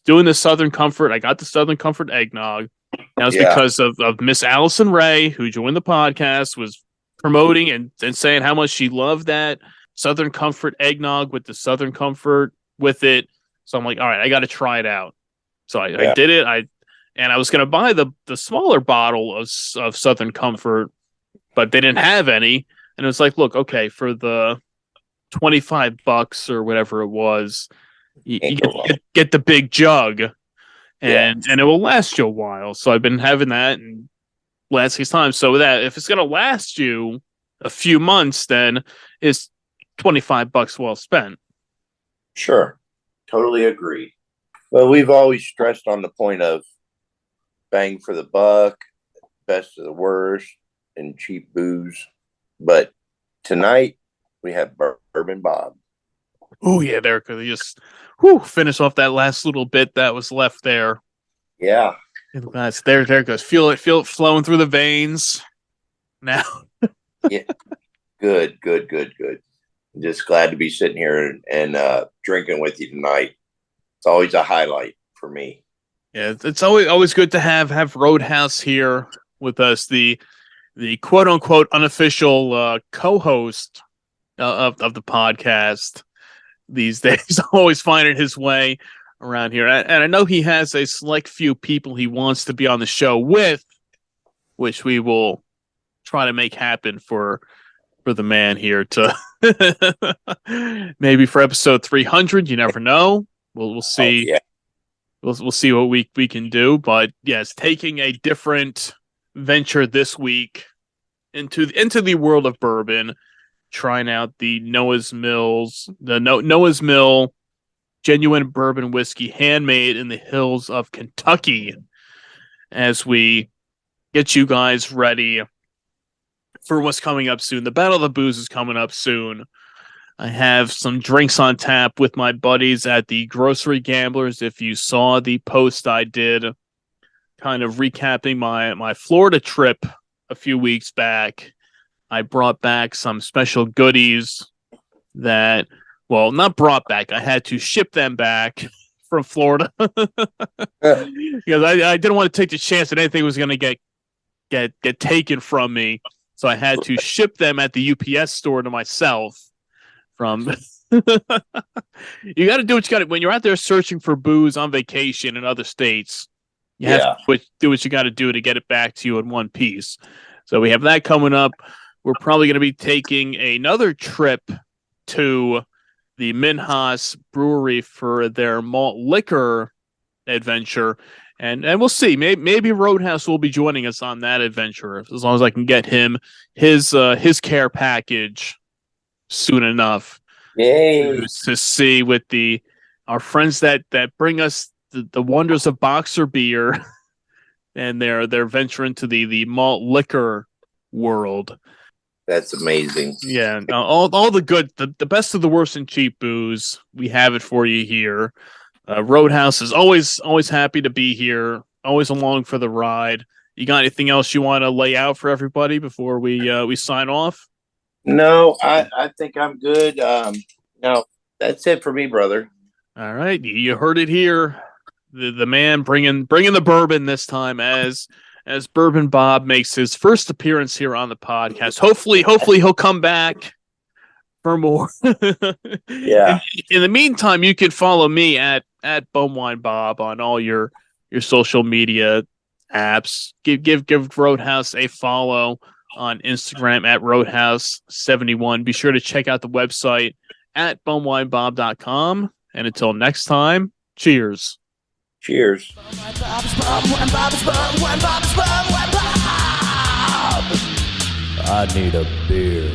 Speaker 2: doing the Southern Comfort. I got the Southern Comfort eggnog. That was because of Miss Allison Ray, who joined the podcast, was promoting and saying how much she loved that Southern Comfort eggnog with the Southern Comfort with it. So I'm like, all right, I got to try it out. So I did it. I was going to buy the smaller bottle of Southern Comfort, but they didn't have any. And it was like, look, okay, for the $25 or whatever it was, you get the big jug, and it will last you a while. So I've been having that and last these times. So that if it's going to last you a few months, then it's $25 well spent.
Speaker 3: Sure. Totally agree. Well, we've always stressed on the point of bang for the buck, best of the worst, and cheap booze. But tonight we have Bourbon Bob.
Speaker 2: Oh yeah, there could just finish off that last little bit that was left there.
Speaker 3: Yeah.
Speaker 2: There it goes. Feel it flowing through the veins now.
Speaker 3: Yeah. Good. Just glad to be sitting here and drinking with you tonight. It's always a highlight for me.
Speaker 2: Yeah, it's always good to have Roadhouse here with us, the quote unquote unofficial co-host of the podcast these days. Always finding his way around here, and I know he has a select few people he wants to be on the show with, which we will try to make happen for the man here to maybe for episode 300. You never know. We'll see.
Speaker 3: Oh, yeah.
Speaker 2: We'll see what we can do. But yes, taking a different venture this week into the world of bourbon, trying out the Noah's Mill genuine bourbon whiskey, handmade in the hills of Kentucky, as we get you guys ready for what's coming up soon. The Battle of the Booze is coming up soon. I have some drinks on tap with my buddies at the Grocery Gamblers. If you saw the post I did, kind of recapping my Florida trip a few weeks back, I brought back some special goodies that, well, not brought back. I had to ship them back from Florida because I didn't want to take the chance that anything was going to get taken from me. So I had to ship them at the UPS store to myself. From you got to do what you got to when you're out there searching for booze on vacation in other states. You have to do what you got to do to get it back to you in one piece. So we have that coming up. We're probably going to be taking another trip to the Minhas Brewery for their malt liquor adventure. And we'll see. Maybe Roadhouse will be joining us on that adventure, as long as I can get him his care package soon enough.
Speaker 3: Yay.
Speaker 2: To see with our friends that bring us the wonders of Boxer beer and their venture into the malt liquor world.
Speaker 3: That's amazing.
Speaker 2: Yeah, all the good, the best of the worst and cheap booze. We have it for you here. Roadhouse is always happy to be here, always along for the ride. You got anything else you want to lay out for everybody before we sign off?
Speaker 3: No, I think I'm good. No, that's it for me, brother.
Speaker 2: All right, you heard it here. The man bringing the bourbon this time as Bourbon Bob makes his first appearance here on the podcast. Hopefully he'll come back for more.
Speaker 3: Yeah.
Speaker 2: In the meantime, you can follow me at Bum Wine Bob on all your social media apps. Give Roadhouse a follow on Instagram at Roadhouse71. Be sure to check out the website at bumwinebob.com. And until next time, cheers.
Speaker 3: Cheers.
Speaker 1: I need a beer.